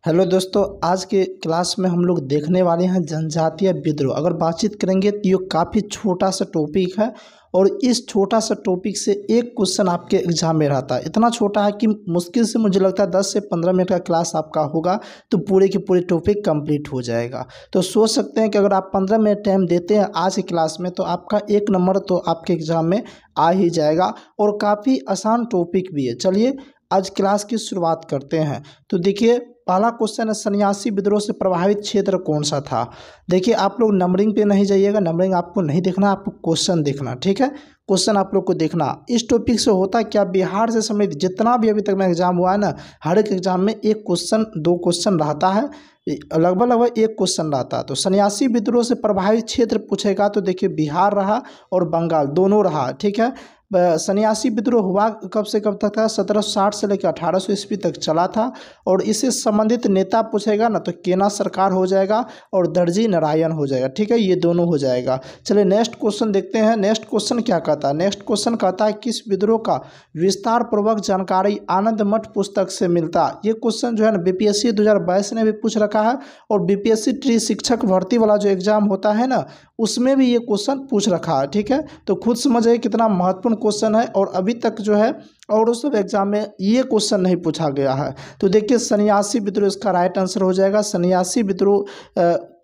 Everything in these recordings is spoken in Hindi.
हेलो दोस्तों, आज के क्लास में हम लोग देखने वाले हैं जनजातीय विद्रोह। अगर बातचीत करेंगे तो ये काफ़ी छोटा सा टॉपिक है और इस छोटा सा टॉपिक से एक क्वेश्चन आपके एग्जाम में रहता है। इतना छोटा है कि मुश्किल से मुझे लगता है 10 से 15 मिनट का क्लास आपका होगा तो पूरे के पूरे टॉपिक कंप्लीट हो जाएगा। तो सोच सकते हैं कि अगर आप 15 मिनट टाइम देते हैं आज की क्लास में तो आपका 1 नंबर तो आपके एग्ज़ाम में आ ही जाएगा और काफ़ी आसान टॉपिक भी है। चलिए आज क्लास की शुरुआत करते हैं। तो देखिए, पहला क्वेश्चन है, सन्यासी विद्रोह से प्रभावित क्षेत्र कौन सा था। देखिए, आप लोग नंबरिंग पे नहीं जाइएगा, नंबरिंग आपको नहीं देखना, आपको क्वेश्चन देखना। ठीक है, क्वेश्चन आप लोग को देखना। इस टॉपिक से होता क्या, बिहार से समेत जितना भी अभी तक में एग्जाम हुआ है ना, हर एक एग्जाम में एक क्वेश्चन 2 क्वेश्चन रहता है, लगभग एक क्वेश्चन रहता है। तो सन्यासी विद्रोह से प्रभावित क्षेत्र पूछेगा तो देखिए बिहार रहा और बंगाल दोनों रहा। ठीक है, सन्यासी विद्रोह हुआ कब से कब तक था, 1760 से लेकर 1800 ईस्वी तक चला था। और इससे संबंधित नेता पूछेगा ना तो केना सरकार हो जाएगा और दर्जी नारायण हो जाएगा। ठीक है, ये दोनों हो जाएगा। चलिए नेक्स्ट क्वेश्चन देखते हैं। नेक्स्ट क्वेश्चन क्या कहता है, नेक्स्ट क्वेश्चन कहता है किस विद्रोह का विस्तार पूर्वक जानकारी आनंद मठ पुस्तक से मिलता। ये क्वेश्चन जो है ना बीपीएससी 2022 ने भी पूछ रखा है और बीपीएससी ट्री शिक्षक भर्ती वाला जो एग्जाम होता है ना उसमें भी ये क्वेश्चन पूछ रखा है। ठीक है, तो खुद समझिए कितना महत्वपूर्ण क्वेश्चन है और अभी तक जो है और उस सब एग्जाम में ये क्वेश्चन नहीं पूछा गया है। तो देखिए सन्यासी विद्रोह इसका राइट आंसर हो जाएगा। सन्यासी विद्रोह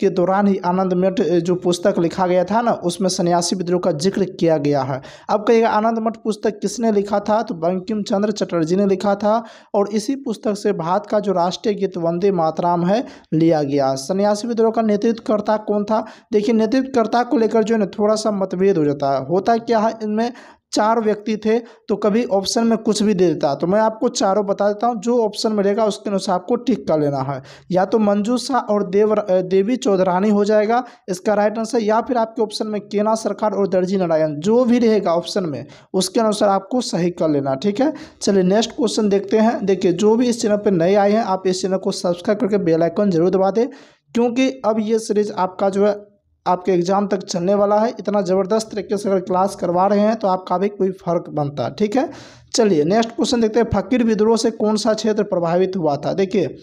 के दौरान ही आनंद मठ जो पुस्तक लिखा गया था ना उसमें सन्यासी विद्रोह का जिक्र किया गया है। अब कहिएगा आनंद मठ पुस्तक किसने लिखा था, तो बंकिम चंद्र चटर्जी ने लिखा था और इसी पुस्तक से भारत का जो राष्ट्रीय गीत वंदे मातरम है लिया गया। सन्यासी विद्रोह का नेतृत्वकर्ता कौन था। देखिए नेतृत्वकर्ता को लेकर जो है ना थोड़ा सा मतभेद हो जाता है। होता क्या है, इनमें 4 व्यक्ति थे तो कभी ऑप्शन में कुछ भी दे देता। तो मैं आपको चारों बता देता हूँ, जो ऑप्शन मिलेगा उसके अनुसार आपको टिक कर लेना है। या तो मंजू शाह और देवी चौधरानी हो जाएगा इसका राइट आंसर, या फिर आपके ऑप्शन में केना सरकार और दर्जी नारायण, जो भी रहेगा ऑप्शन में उसके अनुसार आपको सही कर लेना। ठीक है, चलिए नेक्स्ट क्वेश्चन देखते हैं। देखिए जो भी इस चैनल पर नए आए हैं आप इस चैनल को सब्सक्राइब करके बेल आइकन जरूर दबा दें, क्योंकि अब ये सीरीज आपका जो है आपके एग्जाम तक चलने वाला है। इतना ज़बरदस्त तरीके से अगर क्लास करवा रहे हैं तो आपका भी कोई फर्क बनता है। ठीक है, चलिए नेक्स्ट क्वेश्चन देखते हैं। फकीर विद्रोह से कौन सा क्षेत्र प्रभावित हुआ था। देखिए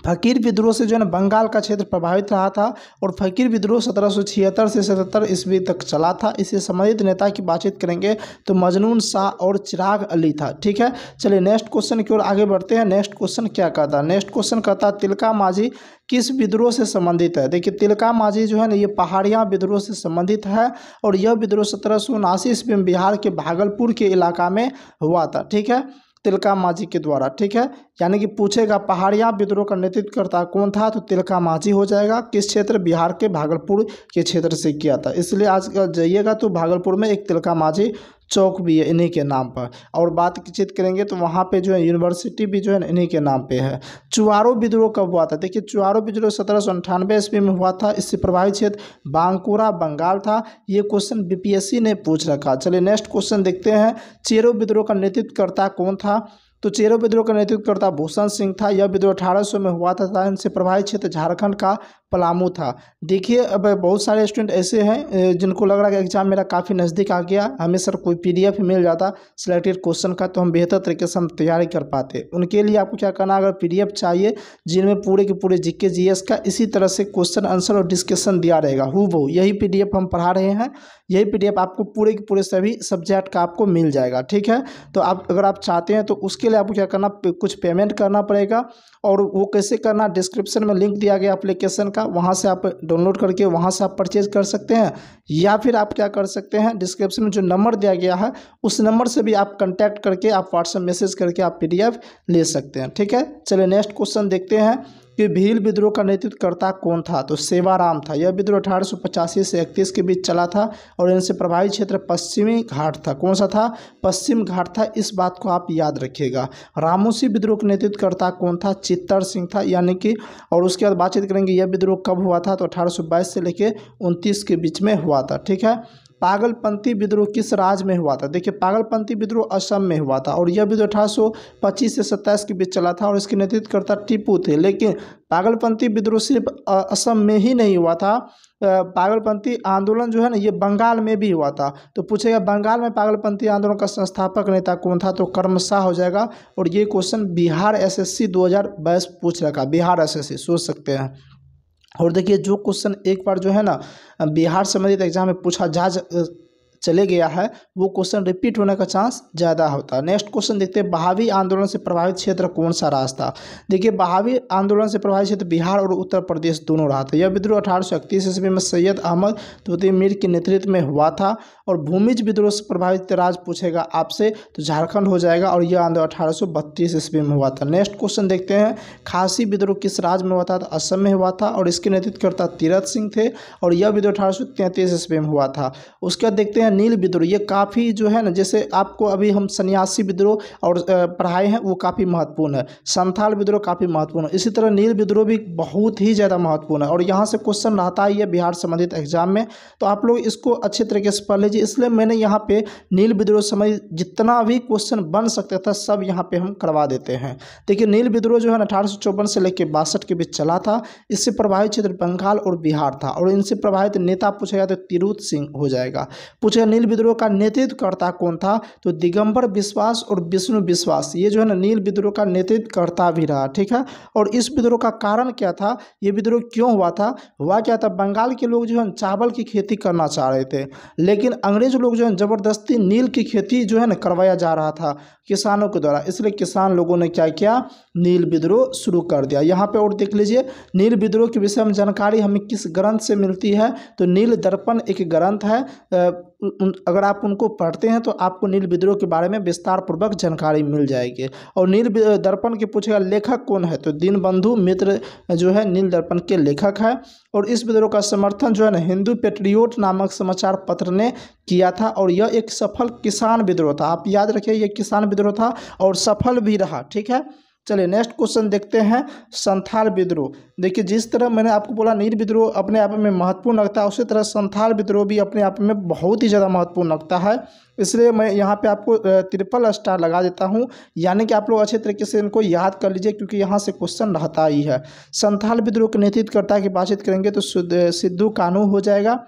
फकीर विद्रोह से जो है ना बंगाल का क्षेत्र प्रभावित रहा था और फकीर विद्रोह 1776 से 77 ईस्वी तक चला था। इससे संबंधित नेता की बातचीत करेंगे तो मजनून शाह और चिराग अली था। ठीक है, चलिए नेक्स्ट क्वेश्चन की ओर आगे बढ़ते हैं। नेक्स्ट क्वेश्चन क्या कहता है, नेक्स्ट क्वेश्चन कहता है तिलका मांझी किस विद्रोह से संबंधित है। देखिए तिलका मांझी जो है ना ये पहाड़ियाँ विद्रोह से संबंधित है और यह विद्रोह 1779 ईस्वी में बिहार के भागलपुर के इलाका में हुआ था। ठीक है, तिलका मांझी के द्वारा। ठीक है, यानी कि पूछेगा पहाड़िया विद्रोह का नेतृत्वकर्ता कौन था, तो तिलका मांझी हो जाएगा। किस क्षेत्र, बिहार के भागलपुर के क्षेत्र से किया था। इसलिए आज जाइएगा तो भागलपुर में एक तिलका मांझी चौक भी है इन्हीं के नाम पर। और बातचीत करेंगे तो वहाँ पे जो है यूनिवर्सिटी भी जो है इन्हीं के नाम पे है। चुआरो विद्रोह कब हुआ था। देखिए चुआरो विद्रोह 1798 ईस्वी में हुआ था। इससे प्रभावित क्षेत्र बांकुरा बंगाल था। ये क्वेश्चन बीपीएससी ने पूछ रखा। चलिए नेक्स्ट क्वेश्चन देखते हैं। चेरो विद्रोह का नेतृत्वकर्ता कौन था, तो चेरो विद्रोह का नेतृत्वकर्ता भूषण सिंह था। यह विद्रोह 1800 में हुआ था। इनसे प्रभावित क्षेत्र झारखंड का पलामू था। देखिए अब बहुत सारे स्टूडेंट ऐसे हैं जिनको लग रहा है कि एग्जाम मेरा काफ़ी नज़दीक आ गया, हमें सर कोई पीडीएफ मिल जाता सिलेक्टेड क्वेश्चन का तो हम बेहतर तरीके से हम तैयारी कर पाते। उनके लिए आपको क्या करना, अगर पीडीएफ चाहिए जिनमें पूरे के पूरे जीके जीएस का इसी तरह से क्वेश्चन आंसर और डिस्कशन दिया रहेगा हूबहू, यही पीडीएफ हम पढ़ा रहे हैं। यही पीडीएफ आपको पूरे के पूरे सभी सब्जेक्ट का आपको मिल जाएगा। ठीक है, तो आप अगर आप चाहते हैं तो उसके लिए आपको क्या करना, कुछ पेमेंट करना पड़ेगा। और वो कैसे करना, डिस्क्रिप्शन में लिंक दिया गया एप्लीकेशन का, वहाँ से आप डाउनलोड करके वहाँ से आप परचेज कर सकते हैं। या फिर आप क्या कर सकते हैं, डिस्क्रिप्शन में जो नंबर दिया गया है उस नंबर से भी आप कांटेक्ट करके आप व्हाट्सएप मैसेज करके आप पीडीएफ ले सकते हैं। ठीक है, चलिए नेक्स्ट क्वेश्चन देखते हैं कि भील विद्रोह का नेतृत्वकर्ता कौन था, तो सेवाराम था। यह विद्रोह 1885 से 31 के बीच चला था और इनसे प्रभावित क्षेत्र पश्चिमी घाट था। कौन सा था, पश्चिम घाट था। इस बात को आप याद रखिएगा। रामोसी विद्रोह का नेतृत्वकर्ता कौन था, चित्तर सिंह था। यानी कि और उसके बाद बातचीत करेंगे यह विद्रोह कब हुआ था, तो 1822 से लेकर 29 के बीच में हुआ था। ठीक है, पागलपंथी विद्रोह किस राज्य में हुआ था? देखिए, पागलपंथी विद्रोह असम में हुआ था और यह विद्रोह 1825 से 27 के बीच चला था और इसके नेतृत्वकर्ता टीपू थे। लेकिन पागलपंथी विद्रोह सिर्फ असम में ही नहीं हुआ था, पागलपंथी आंदोलन जो है ना ये बंगाल में भी हुआ था। तो पूछेगा बंगाल में पागलपंथी आंदोलन का संस्थापक नेता कौन था? तो कर्मशाह हो जाएगा। और ये क्वेश्चन बिहार एसएससी 2022 पूछ रखा, बिहार एसएससी सोच सकते हैं। और देखिए, जो क्वेश्चन एक बार जो है ना बिहार संबंधित एग्जाम में पूछा जा चले गया है, वो क्वेश्चन रिपीट होने का चांस ज़्यादा होता है। नेक्स्ट क्वेश्चन देखते हैं, बहावी आंदोलन से प्रभावित क्षेत्र कौन सा रास्ता? देखिए, बहावी आंदोलन से प्रभावित क्षेत्र बिहार और उत्तर प्रदेश दोनों रहा था। यह विद्रोह 1831 ईस्वी में सैयद अहमद तोती मीर के नेतृत्व में हुआ था। और भूमिज विद्रोह से प्रभावित राज्य पूछेगा आपसे तो झारखंड हो जाएगा और यह आंदोलन 1832 ईस्वी में हुआ था। नेक्स्ट क्वेश्चन देखते हैं, खासी विद्रोह किस राज्य में हुआ था? तो असम में हुआ था और इसके नेतृत्वकर्ता तीरथ सिंह थे और यह विद्रोह 1833 ईस्वी में हुआ था। उसके बाद देखते हैं नील विद्रोह, ये काफ़ी जो है ना, जैसे आपको अभी हम सन्यासी विद्रोह और पढ़ाए हैं वो काफ़ी महत्वपूर्ण है। संथाल विद्रोह काफ़ी महत्वपूर्ण है, इसी तरह नील विद्रोह भी बहुत ही ज़्यादा महत्वपूर्ण है और यहाँ से क्वेश्चन रहता ही है बिहार संबंधित एग्जाम में। तो आप लोग इसको अच्छे तरीके से पढ़ लीजिए, इसलिए मैंने यहाँ पे नील विद्रोह संबंधित जितना भी क्वेश्चन बन सकता था सब यहाँ पे हम करवा देते हैं। देखिए, नील विद्रोह जो है ना 1854 से लेकर 62 के बीच चला था। इससे प्रभावित क्षेत्र बंगाल और बिहार था और इनसे प्रभावित नेता पूछेगा तो तीरथ सिंह हो जाएगा। पूछेगा नील विद्रोह का नेतृत्वकर्ता कौन था? तो दिगंबर विश्वास और विष्णु विश्वास, ये जो है ना नील विद्रोह का नेतृत्वकर्ता भी रहा, ठीक है। और इस विद्रोह का कारण क्या था? ये विद्रोह क्यों हुआ था? हुआ क्या था, बंगाल के लोग जो है चावल की खेती करना चाह रहे थे, लेकिन अंग्रेज लोग जो है जबरदस्ती नील की खेती जो है ना करवाया जा रहा था किसानों के द्वारा, इसलिए किसान लोगों ने क्या किया, नील विद्रोह शुरू कर दिया। यहाँ पे और देख लीजिए, नील विद्रोह के विषय में जानकारी हमें किस ग्रंथ से मिलती है? तो नील दर्पण एक ग्रंथ है, अगर आप उनको पढ़ते हैं तो आपको नील विद्रोह के बारे में विस्तार पूर्वक जानकारी मिल जाएगी। और नील दर्पण के पूछेगा लेखक कौन है? तो दीनबंधु मित्र जो है नील दर्पण के लेखक है। और इस विद्रोह का समर्थन जो है ना हिंदू पेट्रियोट नामक समाचार पत्र ने किया था और यह एक सफल किसान विद्रोह था। आप याद रखिए, यह किसान विद्रोह था और सफल भी रहा, ठीक है। चलिए नेक्स्ट क्वेश्चन देखते हैं, संथाल विद्रोह। देखिए, जिस तरह मैंने आपको बोला नील विद्रोह अपने आप में महत्वपूर्ण लगता है, उसी तरह संथाल विद्रोह भी अपने आप में बहुत ही ज़्यादा महत्वपूर्ण लगता है। इसलिए मैं यहाँ पे आपको ट्रिपल स्टार लगा देता हूँ, यानी कि आप लोग अच्छे तरीके से इनको याद कर लीजिए क्योंकि यहाँ से क्वेश्चन रहता ही है। संथाल विद्रोह के नेतृत्वकर्ता की बातचीत करेंगे तो सिद्धू कान्हू हो जाएगा।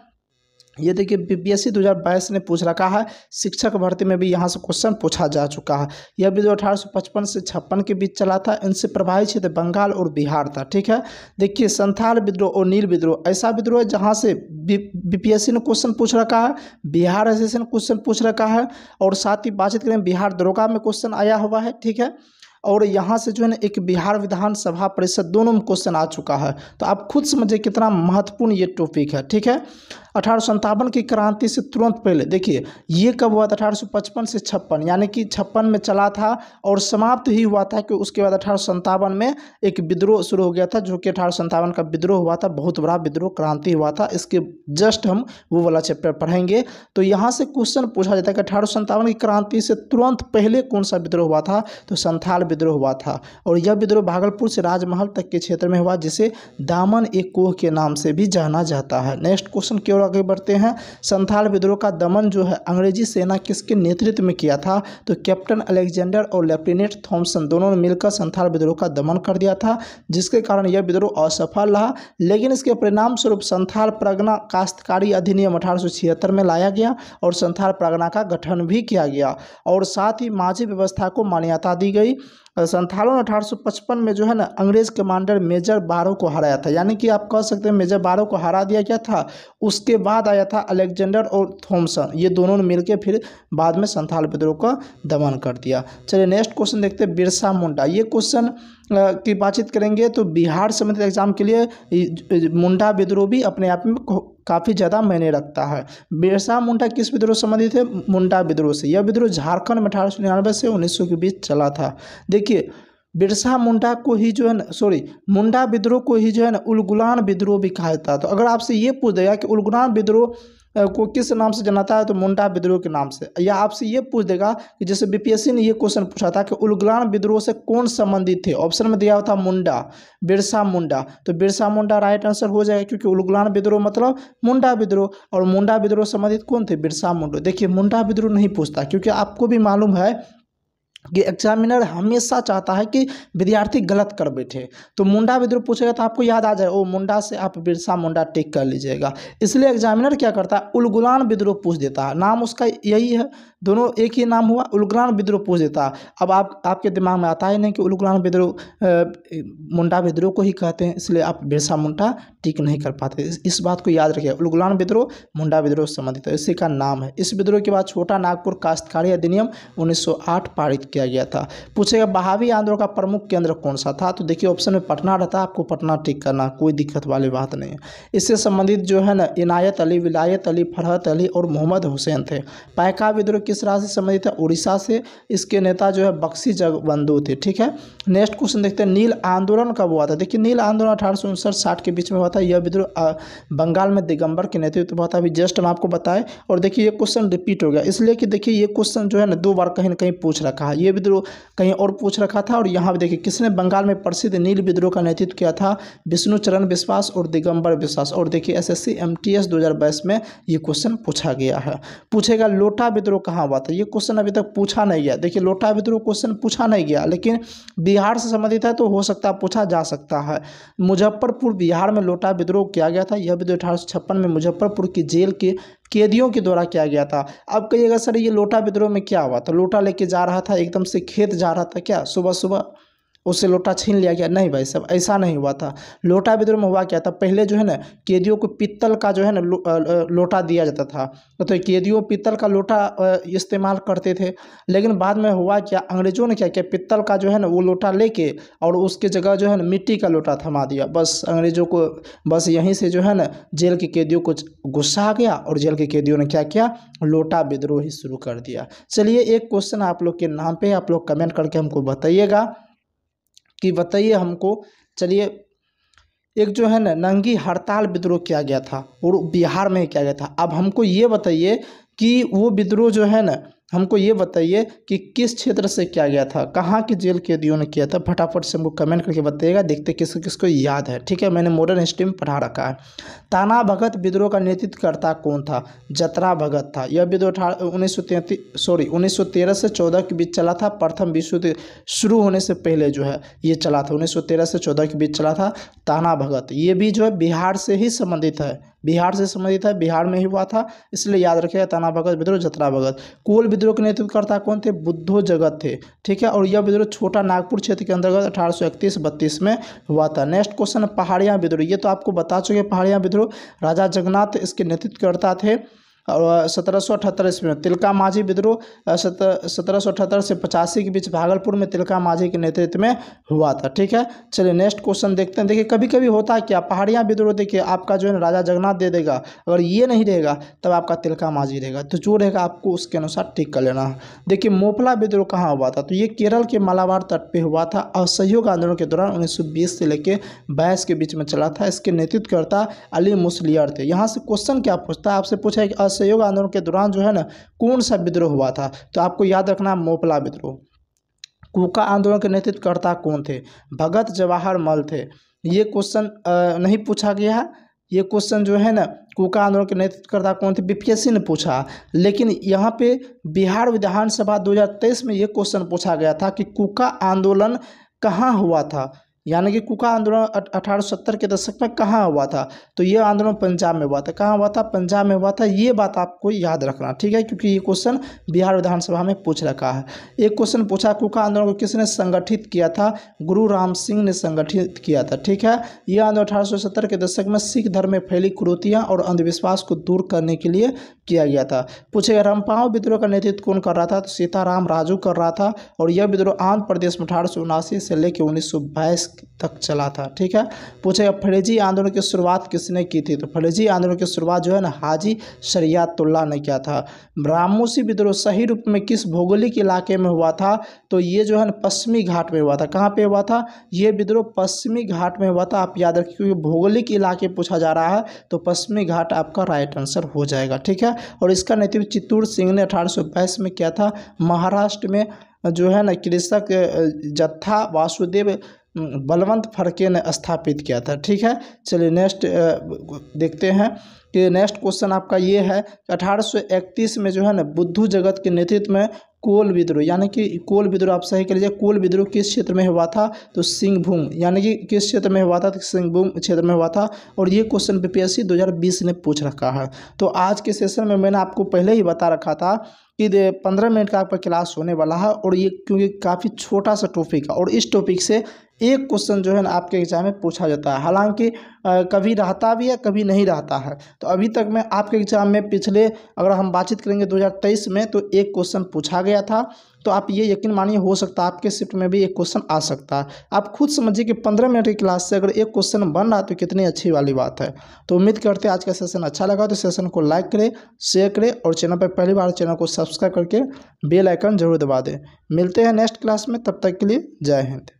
ये देखिए, बीपीएससी 2022 ने पूछ रखा है, शिक्षक भर्ती में भी यहाँ से क्वेश्चन पूछा जा चुका है। यह विद्रोह 1855 से 56 के बीच चला था। इनसे प्रभावित क्षेत्र बंगाल और बिहार था, ठीक है। देखिए, संथाल विद्रोह और नील विद्रोह ऐसा विद्रोह है जहाँ से बीपीएससी ने क्वेश्चन पूछ रखा है, बिहार एसएससी ने क्वेश्चन पूछ रखा है और साथ ही बातचीत करें बिहार दरोगा में क्वेश्चन आया हुआ है, ठीक है। और यहाँ से जो है ना एक बिहार विधानसभा परिषद दोनों में क्वेश्चन आ चुका है। तो आप खुद समझिए कितना महत्वपूर्ण ये टॉपिक है, ठीक है। 1857 की क्रांति से तुरंत पहले देखिए ये कब हुआ था? 1855 से 56, यानी कि 56 में चला था और समाप्त ही हुआ था कि उसके बाद 1857 में एक विद्रोह शुरू हो गया था, जो कि 1857 का विद्रोह हुआ था, बहुत बड़ा विद्रोह क्रांति हुआ था। इसके जस्ट हम वो वाला चैप्टर पढ़ेंगे। तो यहाँ से क्वेश्चन पूछा जाता है कि 1857 की क्रांति से तुरंत पहले कौन सा विद्रोह हुआ था? तो संथाल विद्रोह हुआ था और यह विद्रोह भागलपुर से राजमहल तक के क्षेत्र में हुआ, जिसे दामन एक कोह के नाम से भी जाना जाता है। नेक्स्ट क्वेश्चन की ओर आगे बढ़ते हैं। संथाल विद्रोह का दमन जो है अंग्रेजी सेना किसके नेतृत्व में किया था? तो कैप्टन अलेक्जेंडर और लेफ्टिनेंट थॉमसन दोनों ने मिलकर संथाल विद्रोह का दमन कर दिया था, जिसके कारण यह विद्रोह असफल रहा। लेकिन इसके परिणाम स्वरूप संथाल परगना काश्तकारी अधिनियम 1876 में लाया गया और संथाल परगना का गठन भी किया गया और साथ ही माझी व्यवस्था को मान्यता दी गई। संथालों ने 1855 में जो है ना अंग्रेज कमांडर मेजर बारो को हराया था, यानी कि आप कह सकते हैं मेजर बारो को हरा दिया गया था। उसके बाद आया था अलेक्जेंडर और थॉमसन, ये दोनों ने मिलकर फिर बाद में संथाल विद्रोह का दमन कर दिया। चलिए नेक्स्ट क्वेश्चन देखते हैं, बिरसा मुंडा। ये क्वेश्चन की बातचीत करेंगे तो बिहार संबंधित एग्जाम के लिए मुंडा विद्रोह भी अपने आप में काफ़ी ज़्यादा मायने रखता है। बिरसा मुंडा किस विद्रोह संबंधित है? मुंडा विद्रोह से। यह विद्रोह झारखंड में 1899 से 1900 के बीच चला था। देखिए, बिरसा मुंडा को ही जो है ना मुंडा विद्रोह को ही जो है ना उलगुलान विद्रोह भी कहा जाता है। तो अगर आपसे ये पूछ देगा कि उलगुलान विद्रोह को किस नाम से जाना है, तो मुंडा विद्रोह के नाम से। या आपसे ये पूछ देगा कि जैसे बीपीएससी ने ये क्वेश्चन पूछा था कि उलगुलान विद्रोह से कौन संबंधित थे, ऑप्शन में दिया हुआ था मुंडा, बिरसा मुंडा, तो बिरसा मुंडा राइट आंसर हो जाएगा, क्योंकि उलगुलान विद्रोह मतलब मुंडा विद्रोह, और मुंडा विद्रोह संबंधित कौन थे, बिरसा मुंडा। देखिए मुंडा विद्रोह नहीं पूछता, क्योंकि आपको भी मालूम है कि एग्जामिनर हमेशा चाहता है कि विद्यार्थी गलत कर बैठे, तो मुंडा विद्रोह पूछेगा तो आपको याद आ जाए, ओ मुंडा से आप बिरसा मुंडा टिक कर लीजिएगा। इसलिए एग्जामिनर क्या करता है, उलगुलान विद्रोह पूछ देता है, नाम उसका यही है, दोनों एक ही नाम हुआ, उलगुलान विद्रोह पूछ देता है। अब आपके दिमाग में आता ही नहीं कि उलगुलान विद्रोह मुंडा विद्रोह को ही कहते हैं, इसलिए आप बिरसा मुंडा टिक नहीं कर पाते। इस बात को याद रखिए, उलगुलान विद्रोह मुंडा विद्रोह से संबंधित है, इसी का नाम है। इस विद्रोह के बाद छोटा नागपुर काश्तकारी अधिनियम 1908 पारित किया गया था। पूछेगा बहावी आंदोलन का प्रमुख केंद्र कौन सा था, तो देखिए ऑप्शन में पटना रहता है, आपको पटना टिक करना, कोई दिक्कत वाली बात नहीं है। इससे संबंधित जो है ना इनायत अली, विलायत अली, फरहत अली और मोहम्मद हुसैन थे। पायका विद्रोह किस राज्य से संबंधित है, उड़ीसा से, इसके नेता जो है बख्शी जगबंधु थे। ठीक है, नेक्स्ट क्वेश्चन देखते हैं, नील आंदोलन कब हुआ था। देखिए नील आंदोलन 1859-60 के बीच में हुआ था। यह विद्रोह बंगाल में दिगंबर के नेतृत्व में हुआ था, अभी जस्ट हम आपको बताएं। और देखिए ये क्वेश्चन रिपीट हो गया, इसलिए कि देखिए ये क्वेश्चन जो है ना 2 बार कहीं ना कहीं पूछ रखा है, ये विद्रोह कहीं और पूछ रखा था, और यहाँ पे देखिए किसने बंगाल में प्रसिद्ध नील विद्रोह का नेतृत्व किया था, विष्णु चरण विश्वास और दिगंबर विश्वास। और देखिए एसएससी एमटीएस 2022 में ये क्वेश्चन पूछा गया है। पूछेगा लोटा विद्रोह कहाँ हुआ था, ये क्वेश्चन अभी तक पूछा नहीं गया। देखिए लोटा विद्रोह क्वेश्चन पूछा नहीं गया, लेकिन बिहार से संबंधित है तो हो सकता है पूछा जा सकता है। मुजफ्फरपुर बिहार में लोटा विद्रोह किया गया था। यह विद्रोह 1856 में मुजफ्फरपुर की जेल के कैदियों के द्वारा किया गया था। अब कहिएगा सर ये लोटा विद्रोह में क्या हुआ, तो लोटा लेके जा रहा था, एकदम से खेत जा रहा था क्या, सुबह सुबह उससे लोटा छीन लिया गया, नहीं भाई साहब ऐसा नहीं हुआ था। लोटा विद्रोह में हुआ क्या था, पहले जो है ना कैदियों को पित्तल का जो है ना लोटा दिया जाता था, तो कैदियों पित्तल का लोटा इस्तेमाल करते थे। लेकिन बाद में हुआ क्या, अंग्रेजों ने क्या किया, पित्तल का जो है ना वो लोटा लेके और उसके जगह जो है ना मिट्टी का लोटा थमा दिया। बस अंग्रेजों को बस यहीं से जो है ना जेल के कैदियों को गुस्सा आ गया, और जेल के कैदियों ने क्या किया, लोटा विद्रोह ही शुरू कर दिया। चलिए एक क्वेश्चन आप लोग के नाम पे आप लोग कमेंट करके हमको बताइएगा कि बताइए हमको। चलिए एक जो है ना नंगी हड़ताल विद्रोह किया गया था और बिहार में किया गया था। अब हमको ये बताइए कि वो विद्रोह जो है ना, हमको ये बताइए कि किस क्षेत्र से किया गया था, कहाँ के जेल कैदियों ने किया था, फटाफट से हमको कमेंट करके बताइएगा, देखते किसको किसको याद है। ठीक है, मैंने मॉडर्न हिस्ट्री में पढ़ा रखा है। ताना भगत विद्रोह का नेतृत्वकर्ता कौन था, जतरा भगत था। यह विद्रोह 1913 से 14 के बीच चला था। प्रथम विश्व युद्ध शुरू होने से पहले जो है ये चला था, 1913 से 14 के बीच चला था। ताना भगत ये भी जो है बिहार से ही संबंधित है, बिहार से संबंधित है, बिहार में ही हुआ था, इसलिए याद रखिएगा ताना भगत विद्रोह, जतरा भगत। कोल विद्रोह के नेतृत्वकर्ता कौन थे, बुद्धो जगत थे। ठीक है, और यह विद्रोह छोटा नागपुर क्षेत्र के अंतर्गत 1831-32 में हुआ था। नेक्स्ट क्वेश्चन पहाड़ियाँ विद्रोह, ये तो आपको बता चुके पहाड़ियाँ विद्रोह, राजा जगन्नाथ इसके नेतृत्वकर्ता थे। और 1778 ईस्वी में तिलका माझी विद्रोह 1778 से 85 के बीच भागलपुर में तिलका माझी के नेतृत्व में हुआ था। ठीक है, चलिए नेक्स्ट क्वेश्चन देखते हैं। देखिए कभी कभी होता है क्या, पहाड़ियाँ विद्रोह देखिए आपका जो है राजा जगन्नाथ दे देगा, अगर ये नहीं रहेगा तब आपका तिलका माझी रहेगा, तो जो रहेगा आपको उसके अनुसार टिक कर लेना है। देखिए मोपला विद्रोह कहाँ हुआ था, तो ये केरल के मालाबार तट पर हुआ था। असहयोग आंदोलन के दौरान 1920 से लेकर 22 के बीच में चला था। इसके नेतृत्वकर्ता अली मुसलियार थे। यहाँ से क्वेश्चन क्या पूछता है, आपसे पूछा है कि असहयोग आंदोलन के दौरान जो है ना कौन सा विद्रोह हुआ था, तो आपको याद रखना मोपला विद्रोह। कूका आंदोलन के नेतृत्वकर्ता कौन थे, भगत जवाहर मल थे। ये क्वेश्चन नहीं पूछा गया है, ये क्वेश्चन जो है ना कूका आंदोलन के नेतृत्वकर्ता कौन थे, बीपीएससी ने पूछा। लेकिन यहाँ पे बिहार विधानसभा 2023 में ये क्वेश्चन पूछा गया था कि कूका आंदोलन कहाँ हुआ था, यानी कि कूका आंदोलन 1870 के दशक में कहाँ हुआ था, तो ये आंदोलन पंजाब में हुआ था। कहाँ हुआ था, पंजाब में हुआ था। ये बात आपको याद रखना, ठीक है, क्योंकि ये क्वेश्चन बिहार विधानसभा में पूछ रखा है। एक क्वेश्चन पूछा कूका आंदोलन को किसने संगठित किया था, गुरु राम सिंह ने संगठित किया था। ठीक है, यह आंदोलन 1870 के दशक में सिख धर्म में फैली कुरीतियाँ और अंधविश्वास को दूर करने के लिए किया गया था। पूछेगा रंपाओं विद्रोह का नेतृत्व कौन कर रहा था, तो सीताराम राजू कर रहा था। और यह विद्रोह आंध्र प्रदेश में 1879 से लेकर 1922 तक चला था। ठीक है, पूछेगा फरेजी आंदोलन की शुरुआत किसने की थी? तो फरेजी आंदोलन की शुरुआत जो है ना हाजी शरियतुल्लाह ने किया था। रामोसी विद्रोह सही रूप में किस भौगोलिक इलाके में हुआ था? तो ये जो है ना पश्चिमी घाट में हुआ था। कहाँ पे हुआ था? ये विद्रोह पश्चिमी घाट में हुआ था। आप याद रखिए, क्योंकि भौगोलिक इलाके पूछा जा रहा है तो पश्चिमी घाट आपका राइट आंसर हो जाएगा। ठीक है, और इसका नेतृत्व चित्तूर सिंह ने 1822 में किया था। महाराष्ट्र में जो है ना कृषक जत्था वासुदेव बलवंत फड़के ने स्थापित किया था। ठीक है, चलिए नेक्स्ट देखते हैं कि नेक्स्ट क्वेश्चन आपका ये है कि 1831 में जो है ना बुद्धू जगत के नेतृत्व में कोल विद्रोह, यानी कि कोल विद्रोह आप सही कर लीजिए। कोल विद्रोह किस क्षेत्र में हुआ था? तो सिंहभूम, यानी कि किस क्षेत्र में हुआ था? तो सिंहभूम क्षेत्र में हुआ था। और ये क्वेश्चन बीपीएससी 2020 ने पूछ रखा है। तो आज के सेशन में मैंने आपको पहले ही बता रखा था कि 15 मिनट का आपका क्लास होने वाला है, और ये क्योंकि काफ़ी छोटा सा टॉपिक है, और इस टॉपिक से एक क्वेश्चन जो है ना आपके एग्जाम में पूछा जाता है। हालांकि कभी रहता भी है, कभी नहीं रहता है। तो अभी तक मैं आपके एग्जाम में पिछले अगर हम बातचीत करेंगे 2023 में तो एक क्वेश्चन पूछा गया था। तो आप ये यकीन मानिए हो सकता है आपके शिफ्ट में भी एक क्वेश्चन आ सकता है। आप खुद समझिए कि 15 मिनट की क्लास से अगर एक क्वेश्चन बन रहा है तो कितनी अच्छी वाली बात है। तो उम्मीद करते हैं आज का सेशन अच्छा लगा तो सेशन को लाइक करें, शेयर करें, और चैनल पर पहली बार चैनल को सब्सक्राइब करके बेल आइकन जरूर दबा दें। मिलते हैं नेक्स्ट क्लास में, तब तक के लिए जय हिंद।